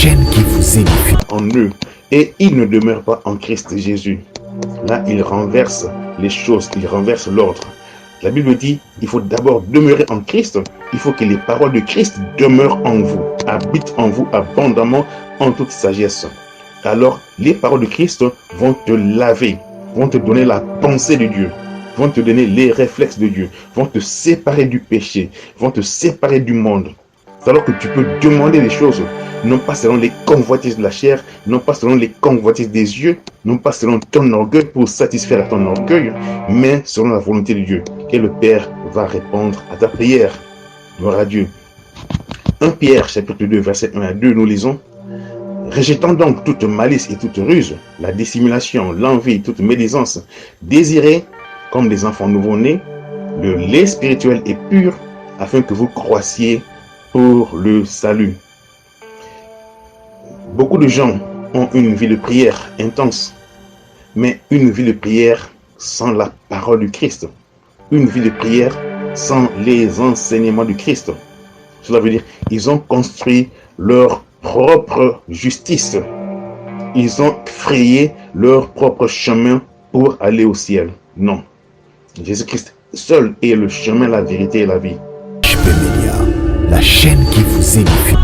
chaîne qui vous édifie. En eux, et ils ne demeurent pas en Christ Jésus. Là, il renverse les choses, il renverse l'ordre. La Bible dit, il faut d'abord demeurer en Christ, il faut que les paroles de Christ demeurent en vous, habitent en vous abondamment en toute sagesse. Alors, les paroles de Christ vont te laver, vont te donner la pensée de Dieu, vont te donner les réflexes de Dieu, vont te séparer du péché, vont te séparer du monde. Alors que tu peux demander des choses, non pas selon les convoitises de la chair, non pas selon les convoitises des yeux, non pas selon ton orgueil pour satisfaire ton orgueil, mais selon la volonté de Dieu. Et le Père va répondre à ta prière. Gloire à Dieu. 1 Pierre, chapitre 2, verset 1 à 2, nous lisons: rejetant donc toute malice et toute ruse, la dissimulation, l'envie, toute médisance, désirez, comme des enfants nouveau-nés, le lait spirituel et pur, afin que vous croissiez pour le salut. Beaucoup de gens ont une vie de prière intense, mais une vie de prière sans la parole du Christ, une vie de prière sans les enseignements du Christ. Cela veut dire qu'ils ont construit leur propre justice, ils ont frayé leur propre chemin pour aller au ciel. Non, Jésus-Christ seul est le chemin, la vérité et la vie. HB Media, la chaîne qui vous édifie.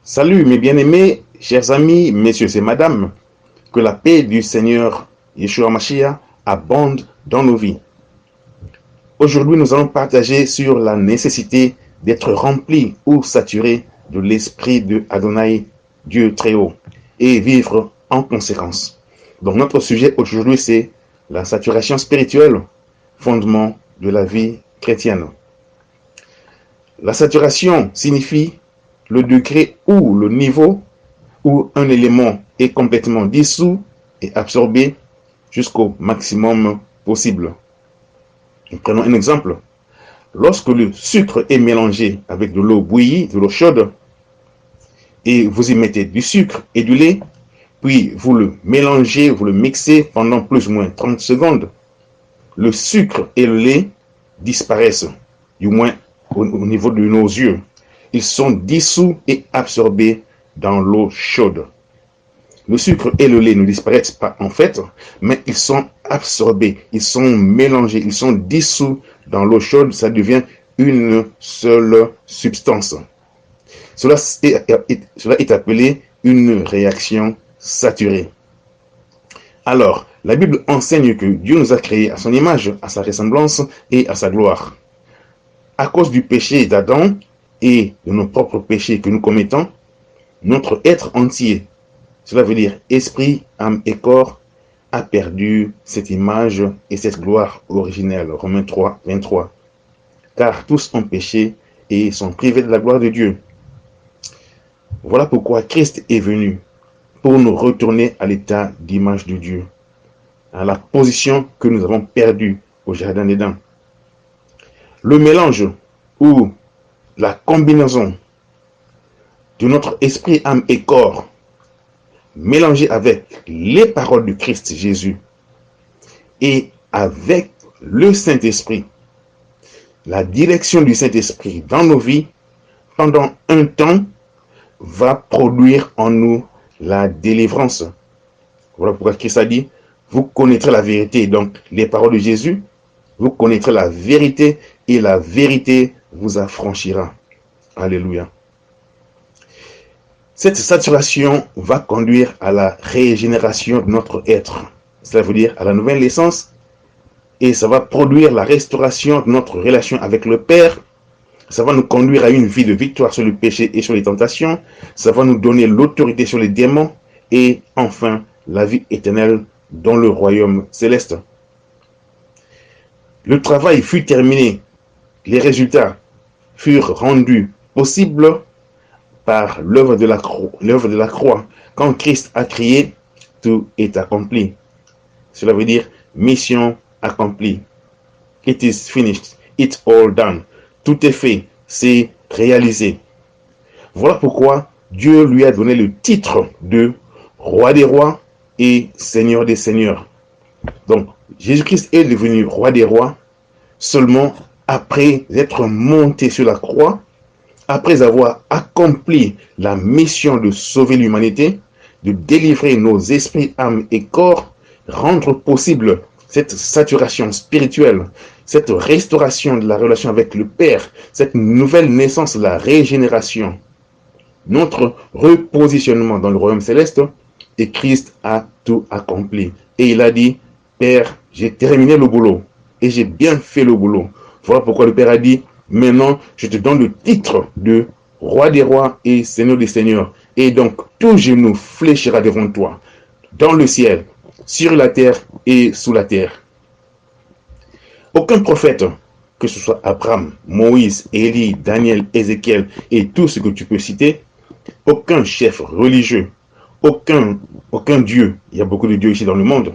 Salut mes bien-aimés, chers amis, messieurs et madame, que la paix du Seigneur Yeshua Mashiach abonde dans nos vies. Aujourd'hui, nous allons partager sur la nécessité d'être rempli ou saturé de l'esprit de Adonai, Dieu très haut, et vivre en conséquence. Donc notre sujet aujourd'hui, c'est la saturation spirituelle, fondement de la vie chrétienne. La saturation signifie le degré ou le niveau où un élément est complètement dissous et absorbé jusqu'au maximum possible. Prenons un exemple. Lorsque le sucre est mélangé avec de l'eau bouillie, de l'eau chaude, et vous y mettez du sucre et du lait, puis vous le mélangez, vous le mixez pendant plus ou moins 30 secondes, le sucre et le lait disparaissent, du moins au niveau de nos yeux. Ils sont dissous et absorbés dans l'eau chaude. Le sucre et le lait ne disparaissent pas en fait, mais ils sont absorbés, ils sont mélangés, ils sont dissous dans l'eau chaude, ça devient une seule substance. Cela est appelé une réaction saturée. Alors, la Bible enseigne que Dieu nous a créés à son image, à sa ressemblance et à sa gloire. À cause du péché d'Adam et de nos propres péchés que nous commettons, notre être entier, cela veut dire esprit, âme et corps, a perdu cette image et cette gloire originelle. Romains 3, 23. Car tous ont péché et sont privés de la gloire de Dieu. Voilà pourquoi Christ est venu, pour nous retourner à l'état d'image de Dieu, à la position que nous avons perdue au jardin d'Éden. Le mélange ou la combinaison de notre esprit, âme et corps, mélangé avec les paroles du Christ Jésus et avec le Saint-Esprit, la direction du Saint-Esprit dans nos vies, pendant un temps, va produire en nous la délivrance. Voilà pourquoi Christ a dit, vous connaîtrez la vérité, donc les paroles de Jésus, vous connaîtrez la vérité et la vérité vous affranchira. Alléluia. Cette saturation va conduire à la régénération de notre être. Cela veut dire à la nouvelle naissance. Et ça va produire la restauration de notre relation avec le Père. Ça va nous conduire à une vie de victoire sur le péché et sur les tentations. Ça va nous donner l'autorité sur les démons. Et enfin, la vie éternelle dans le royaume céleste. Le travail fut terminé. Les résultats furent rendus possibles par l'œuvre de la croix. Quand Christ a crié, tout est accompli. Cela veut dire mission accomplie. It is finished. It's all done. Tout est fait. C'est réalisé. Voilà pourquoi Dieu lui a donné le titre de roi des rois et Seigneur des seigneurs. Donc, Jésus-Christ est devenu roi des rois seulement après être monté sur la croix, après avoir accompli la mission de sauver l'humanité, de délivrer nos esprits, âmes et corps, rendre possible cette saturation spirituelle, cette restauration de la relation avec le Père, cette nouvelle naissance, la régénération, notre repositionnement dans le royaume céleste, et Christ a tout accompli. Et il a dit, Père, j'ai terminé le boulot, et j'ai bien fait le boulot. Voilà pourquoi le Père a dit, maintenant, je te donne le titre de roi des rois et seigneur des seigneurs. Et donc, tout genou fléchira devant toi, dans le ciel, sur la terre et sous la terre. Aucun prophète, que ce soit Abraham, Moïse, Élie, Daniel, Ézéchiel et tout ce que tu peux citer, aucun chef religieux, aucun Dieu, il y a beaucoup de dieux ici dans le monde,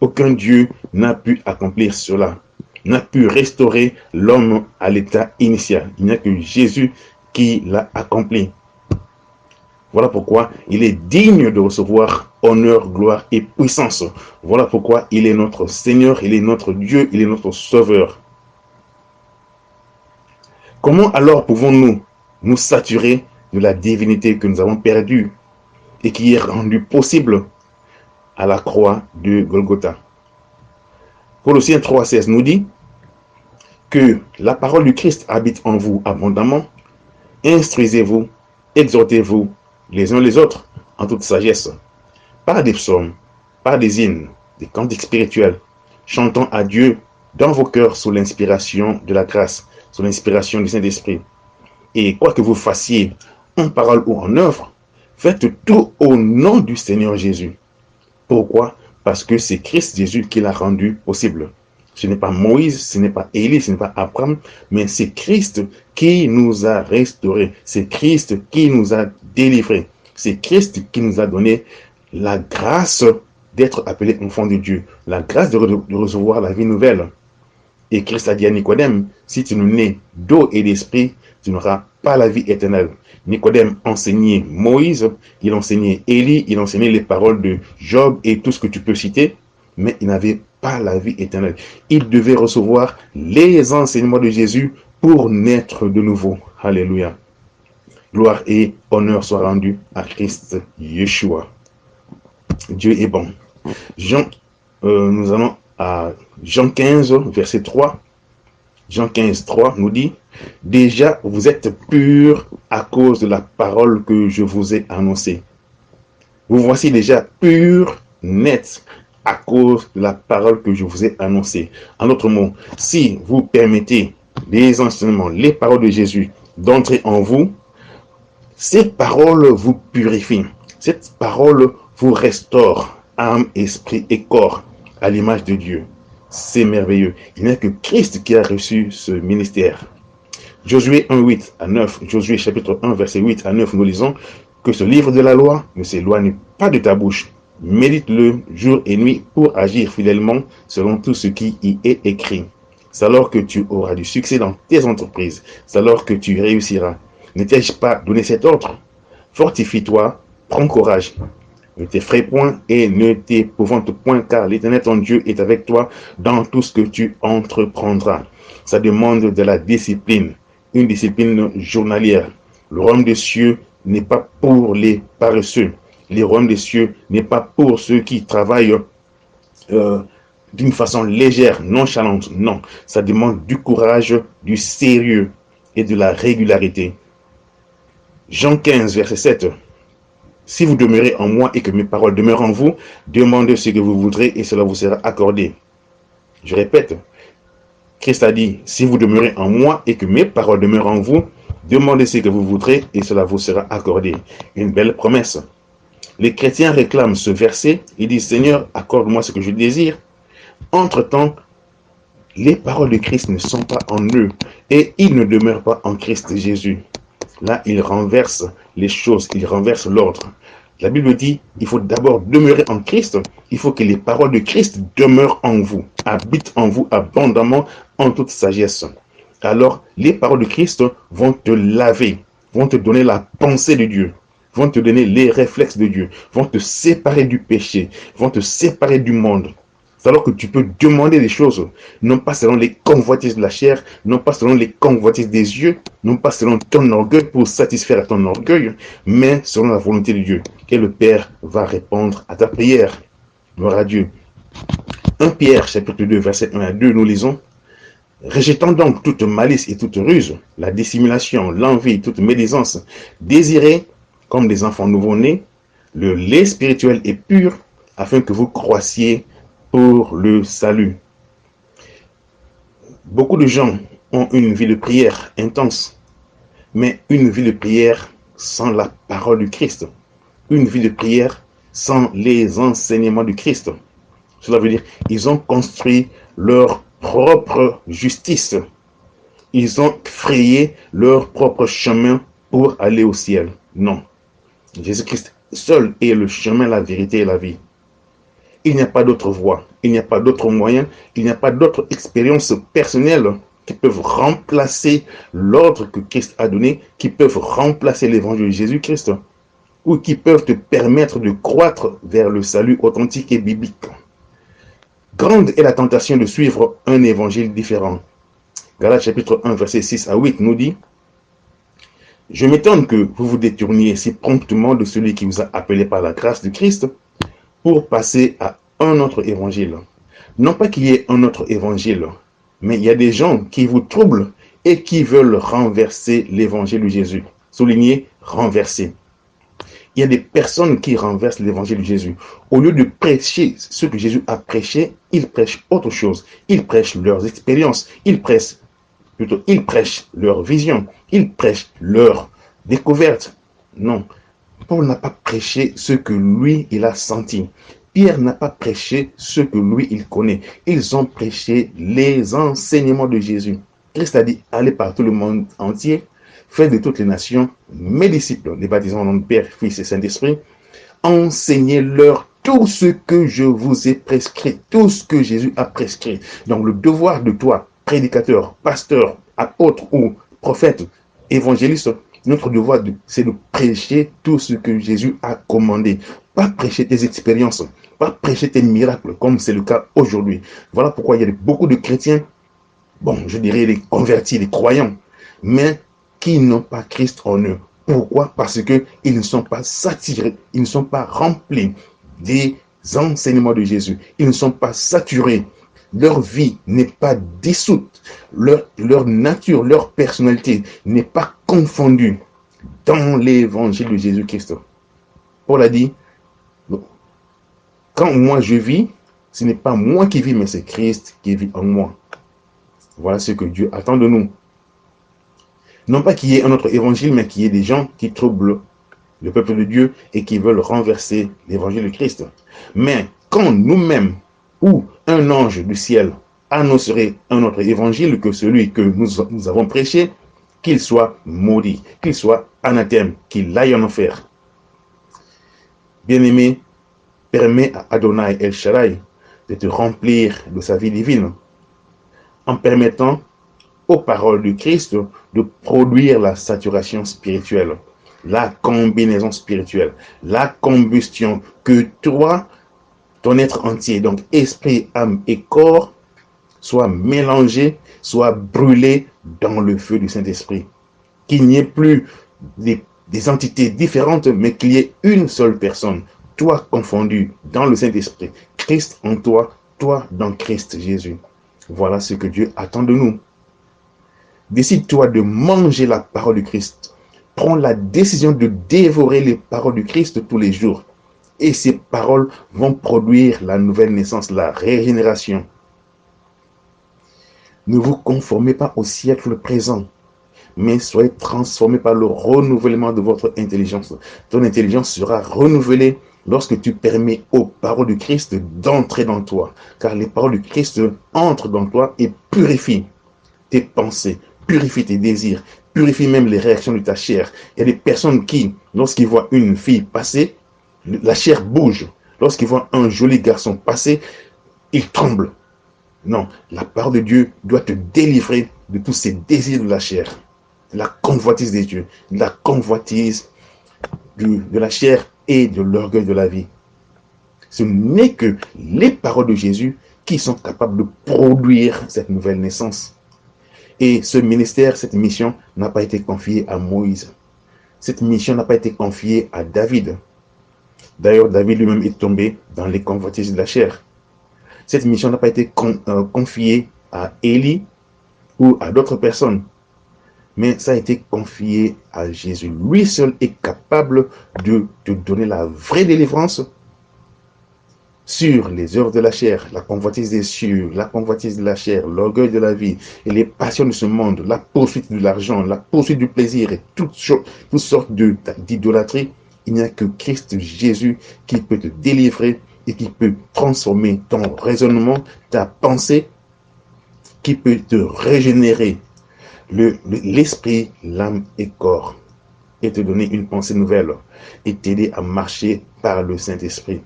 aucun Dieu n'a pu accomplir cela, n'a pu restaurer l'homme à l'état initial. Il n'y a que Jésus qui l'a accompli. Voilà pourquoi il est digne de recevoir honneur, gloire et puissance. Voilà pourquoi il est notre Seigneur, il est notre Dieu, il est notre Sauveur. Comment alors pouvons-nous nous saturer de la divinité que nous avons perdue et qui est rendue possible à la croix de Golgotha? Colossiens 3,16 nous dit que la parole du Christ habite en vous abondamment. Instruisez-vous, exhortez-vous les uns les autres en toute sagesse, par des psaumes, par des hymnes, des cantiques spirituels, chantant à Dieu dans vos cœurs sous l'inspiration de la grâce, sous l'inspiration du Saint-Esprit. Et quoi que vous fassiez en parole ou en œuvre, faites tout au nom du Seigneur Jésus. Pourquoi? Parce que c'est Christ Jésus qui l'a rendu possible. Ce n'est pas Moïse, ce n'est pas Élie, ce n'est pas Abraham, mais c'est Christ qui nous a restaurés. C'est Christ qui nous a délivrés. C'est Christ qui nous a donné la grâce d'être appelé enfant de Dieu, la grâce de recevoir la vie nouvelle. Et Christ a dit à Nicodème, si tu n'es né d'eau et d'esprit, tu n'auras pas la vie éternelle. Nicodème enseignait Moïse, il enseignait Élie, il enseignait les paroles de Job et tout ce que tu peux citer, mais il n'avait pas la vie éternelle. Il devait recevoir les enseignements de Jésus pour naître de nouveau. Alléluia. Gloire et honneur soient rendus à Christ Yeshua. Dieu est bon. Nous allons à Jean 15, verset 3. Jean 15, 3 nous dit, « Déjà, vous êtes purs à cause de la parole que je vous ai annoncée. Vous voici déjà purs, nets, à cause de la parole que je vous ai annoncée. » En d'autres mots, si vous permettez les enseignements, les paroles de Jésus d'entrer en vous, ces paroles vous purifient. Cette parole vous restaure, âme, esprit et corps, à l'image de Dieu. C'est merveilleux. Il n'y a que Christ qui a reçu ce ministère. Josué 1, 8 à 9, Josué chapitre 1, verset 8 à 9, nous lisons que ce livre de la loi ne s'éloigne pas de ta bouche. Médite-le jour et nuit pour agir fidèlement selon tout ce qui y est écrit. C'est alors que tu auras du succès dans tes entreprises. C'est alors que tu réussiras. Ne t'ai-je pas donné cet ordre? Fortifie-toi, prends courage. Ne t'effraie point et ne t'épouvante point, car l'Éternel ton Dieu est avec toi dans tout ce que tu entreprendras. Ça demande de la discipline, une discipline journalière. Le royaume des cieux n'est pas pour les paresseux. Le royaume des cieux n'est pas pour ceux qui travaillent d'une façon légère, nonchalante. Non, ça demande du courage, du sérieux et de la régularité. Jean 15, verset 7. Si vous demeurez en moi et que mes paroles demeurent en vous, demandez ce que vous voudrez et cela vous sera accordé. Je répète, Christ a dit, si vous demeurez en moi et que mes paroles demeurent en vous, demandez ce que vous voudrez et cela vous sera accordé. Une belle promesse. Les chrétiens réclament ce verset. Ils disent, Seigneur, accorde-moi ce que je désire. Entre-temps, les paroles de Christ ne sont pas en eux et ils ne demeurent pas en Christ Jésus. Là, il renverse les choses, il renverse l'ordre. La Bible dit, il faut d'abord demeurer en Christ, il faut que les paroles de Christ demeurent en vous, habitent en vous abondamment en toute sagesse. Alors, les paroles de Christ vont te laver, vont te donner la pensée de Dieu. vont te donner les réflexes de Dieu, vont te séparer du péché, vont te séparer du monde. Alors que tu peux demander des choses, non pas selon les convoitises de la chair, non pas selon les convoitises des yeux, non pas selon ton orgueil pour satisfaire ton orgueil, mais selon la volonté de Dieu, que le Père va répondre à ta prière. Gloire à Dieu. 1 Pierre, chapitre 2, verset 1 à 2, nous lisons: rejetant donc toute malice et toute ruse, la dissimulation, l'envie, toute médisance, désirez, comme des enfants nouveau-nés, le lait spirituel et pur, afin que vous croissiez pour le salut. Beaucoup de gens ont une vie de prière intense, mais une vie de prière sans la parole du Christ, une vie de prière sans les enseignements du Christ. Cela veut dire qu'ils ont construit leur propre justice. Ils ont frayé leur propre chemin pour aller au ciel. Non. Jésus-Christ seul est le chemin, la vérité et la vie. Il n'y a pas d'autre voie, il n'y a pas d'autre moyen, il n'y a pas d'autre expérience personnelle qui peuvent remplacer l'ordre que Christ a donné, qui peuvent remplacer l'évangile de Jésus-Christ, ou qui peuvent te permettre de croître vers le salut authentique et biblique. Grande est la tentation de suivre un évangile différent. Galates chapitre 1, verset 6 à 8 nous dit: je m'étonne que vous vous détourniez si promptement de celui qui vous a appelé par la grâce de Christ pour passer à un autre évangile. Non pas qu'il y ait un autre évangile, mais il y a des gens qui vous troublent et qui veulent renverser l'évangile de Jésus. Soulignez, renverser. Il y a des personnes qui renversent l'évangile de Jésus. Au lieu de prêcher ce que Jésus a prêché, ils prêchent autre chose. Ils prêchent leurs expériences. Ils prêchent leur vision. Ils prêchent leur découverte. Non. Paul n'a pas prêché ce que lui, il a senti. Pierre n'a pas prêché ce que lui, il connaît. Ils ont prêché les enseignements de Jésus. Christ a dit, allez par tout le monde entier, faites de toutes les nations mes disciples, les baptisant au nom de Père, Fils et Saint-Esprit, enseignez-leur tout ce que je vous ai prescrit, tout ce que Jésus a prescrit. Donc le devoir de toi, prédicateur, pasteur, apôtre ou prophète, évangéliste, notre devoir, c'est de prêcher tout ce que Jésus a commandé. Pas prêcher tes expériences, pas prêcher tes miracles, comme c'est le cas aujourd'hui. Voilà pourquoi il y a beaucoup de chrétiens, bon, je dirais les convertis, les croyants, mais qui n'ont pas Christ en eux. Pourquoi? Parce qu'ils ne sont pas saturés, ils ne sont pas remplis des enseignements de Jésus. Ils ne sont pas saturés. Leur vie n'est pas dissoute. Leur nature, leur personnalité n'est pas confondue dans l'évangile de Jésus-Christ. Paul a dit, quand moi je vis, ce n'est pas moi qui vis, mais c'est Christ qui vit en moi. Voilà ce que Dieu attend de nous. Non pas qu'il y ait un autre évangile, mais qu'il y ait des gens qui troublent le peuple de Dieu et qui veulent renverser l'évangile de Christ. Mais quand nous-mêmes ou un ange du ciel annoncerait un autre évangile que celui que nous avons prêché, qu'il soit maudit, qu'il soit anathème, qu'il aille en enfer. Bien-aimé, permets à Adonai El Shaddai de te remplir de sa vie divine en permettant aux paroles du Christ de produire la saturation spirituelle, la combinaison spirituelle, la combustion, que toi, ton être entier, donc esprit, âme et corps, soit mélangé, soit brûlé dans le feu du Saint-Esprit. Qu'il n'y ait plus des entités différentes, mais qu'il y ait une seule personne, toi confondu dans le Saint-Esprit, Christ en toi, toi dans Christ Jésus. Voilà ce que Dieu attend de nous. Décide-toi de manger la parole du Christ. Prends la décision de dévorer les paroles du Christ tous les jours. Et ces paroles vont produire la nouvelle naissance, la régénération. Ne vous conformez pas au siècle présent, mais soyez transformés par le renouvellement de votre intelligence. Ton intelligence sera renouvelée lorsque tu permets aux paroles du Christ d'entrer dans toi. Car les paroles du Christ entrent dans toi et purifient tes pensées, purifie tes désirs, purifie même les réactions de ta chair. Il y a des personnes qui, lorsqu'ils voient une fille passer, la chair bouge. Lorsqu'ils voient un joli garçon passer, ils tremblent. Non, la parole de Dieu doit te délivrer de tous ces désirs de la chair, la convoitise des dieux, la convoitise de la chair et de l'orgueil de la vie. Ce n'est que les paroles de Jésus qui sont capables de produire cette nouvelle naissance. Et ce ministère, cette mission n'a pas été confiée à Moïse. Cette mission n'a pas été confiée à David. D'ailleurs, David lui-même est tombé dans les convoitises de la chair. Cette mission n'a pas été confiée à Élie ou à d'autres personnes. Mais ça a été confié à Jésus. Lui seul est capable de te donner la vraie délivrance sur les œuvres de la chair, la convoitise des cieux, la convoitise de la chair, l'orgueil de la vie et les passions de ce monde, la poursuite de l'argent, la poursuite du plaisir et toutes sortes d'idolâtrie. Il n'y a que Christ Jésus qui peut te délivrer et qui peut transformer ton raisonnement, ta pensée, qui peut te régénérer l'esprit, l'âme et corps, et te donner une pensée nouvelle et t'aider à marcher par le Saint-Esprit.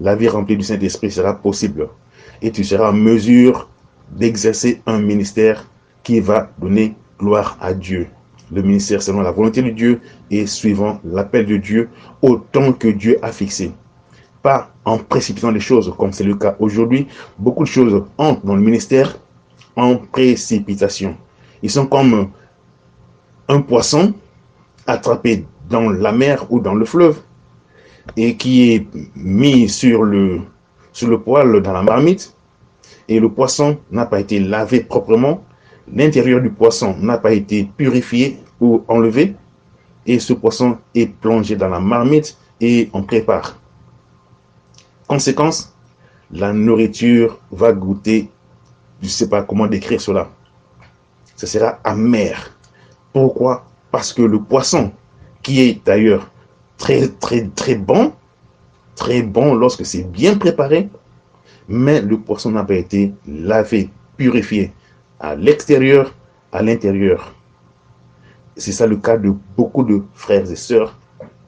La vie remplie du Saint-Esprit sera possible et tu seras en mesure d'exercer un ministère qui va donner gloire à Dieu. Le ministère selon la volonté de Dieu et suivant l'appel de Dieu au temps que Dieu a fixé. Pas en précipitant les choses comme c'est le cas aujourd'hui. Beaucoup de choses entrent dans le ministère en précipitation. Ils sont comme un poisson attrapé dans la mer ou dans le fleuve et qui est mis sur le poêle dans la marmite, et le poisson n'a pas été lavé proprement, l'intérieur du poisson n'a pas été purifié ou enlevé, et ce poisson est plongé dans la marmite et on prépare. Conséquence, la nourriture va goûter, je ne sais pas comment décrire cela, ce sera amer. Pourquoi? Parce que le poisson, qui est d'ailleurs très bon lorsque c'est bien préparé, mais le poisson n'a pas été lavé, purifié à l'extérieur, à l'intérieur. C'est ça le cas de beaucoup de frères et sœurs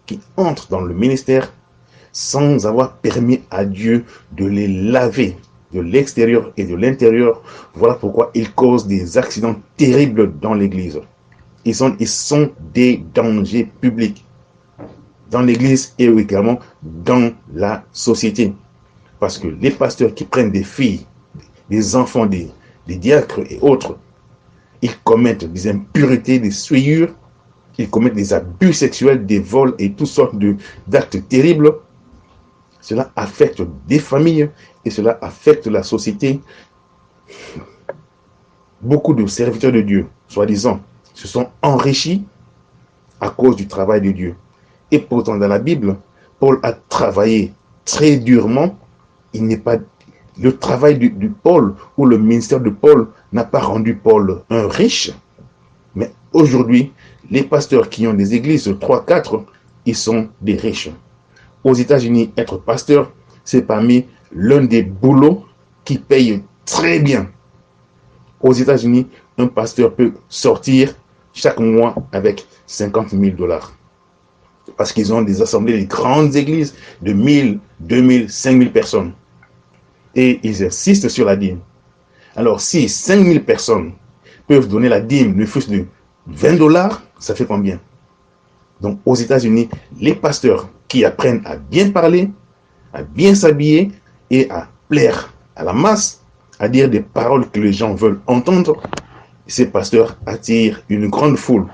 qui entrent dans le ministère sans avoir permis à Dieu de les laver de l'extérieur et de l'intérieur. Voilà pourquoi ils causent des accidents terribles dans l'église. Ils sont des dangers publics dans l'église et également dans la société. Parce que les pasteurs qui prennent des filles, des enfants, des diacres et autres, ils commettent des impuretés, des souillures, ils commettent des abus sexuels, des vols et toutes sortes d'actes terribles. Cela affecte des familles et cela affecte la société. Beaucoup de serviteurs de Dieu, soi-disant, se sont enrichis à cause du travail de Dieu. Et pourtant, dans la Bible, Paul a travaillé très durement. Le travail du Paul ou le ministère de Paul n'a pas rendu Paul un riche. Mais aujourd'hui, les pasteurs qui ont des églises 3-4, ils sont des riches. Aux États-Unis, être pasteur, c'est parmi l'un des boulots qui paye très bien. Aux États-Unis, un pasteur peut sortir chaque mois avec 50 000 $. Parce qu'ils ont des assemblées, des grandes églises de 1000, 2000, 5000 personnes. Et ils insistent sur la dîme. Alors, si 5000 personnes peuvent donner la dîme, ne fût-ce de 20 $, ça fait combien? Donc, aux États-Unis, les pasteurs qui apprennent à bien parler, à bien s'habiller et à plaire à la masse, à dire des paroles que les gens veulent entendre, ces pasteurs attirent une grande foule.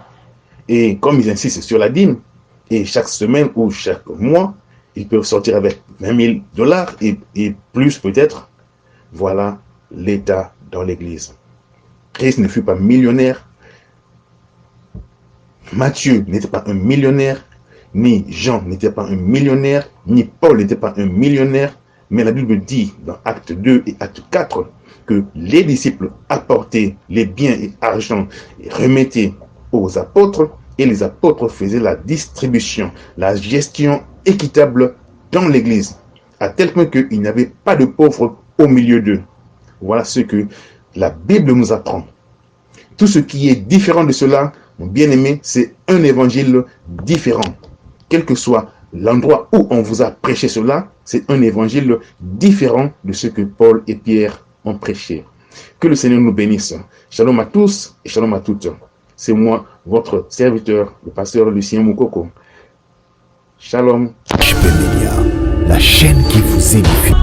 Et comme ils insistent sur la dîme, et chaque semaine ou chaque mois, ils peuvent sortir avec 20 000 $ et plus peut-être. Voilà l'état dans l'église. Christ ne fut pas millionnaire. Matthieu n'était pas un millionnaire. Ni Jean n'était pas un millionnaire. Ni Paul n'était pas un millionnaire. Mais la Bible dit dans Acte 2 et Acte 4 que les disciples apportaient les biens et argent et remettaient aux apôtres. Et les apôtres faisaient la distribution, la gestion équitable dans l'église, à tel point qu'il n'y avait pas de pauvres au milieu d'eux. Voilà ce que la Bible nous apprend. Tout ce qui est différent de cela, mon bien-aimé, c'est un évangile différent. Quel que soit l'endroit où on vous a prêché cela, c'est un évangile différent de ce que Paul et Pierre ont prêché. Que le Seigneur nous bénisse. Shalom à tous et shalom à toutes. C'est moi, votre serviteur, le pasteur Lucien Moukoko. Shalom. HP Media, la chaîne qui vous édifie.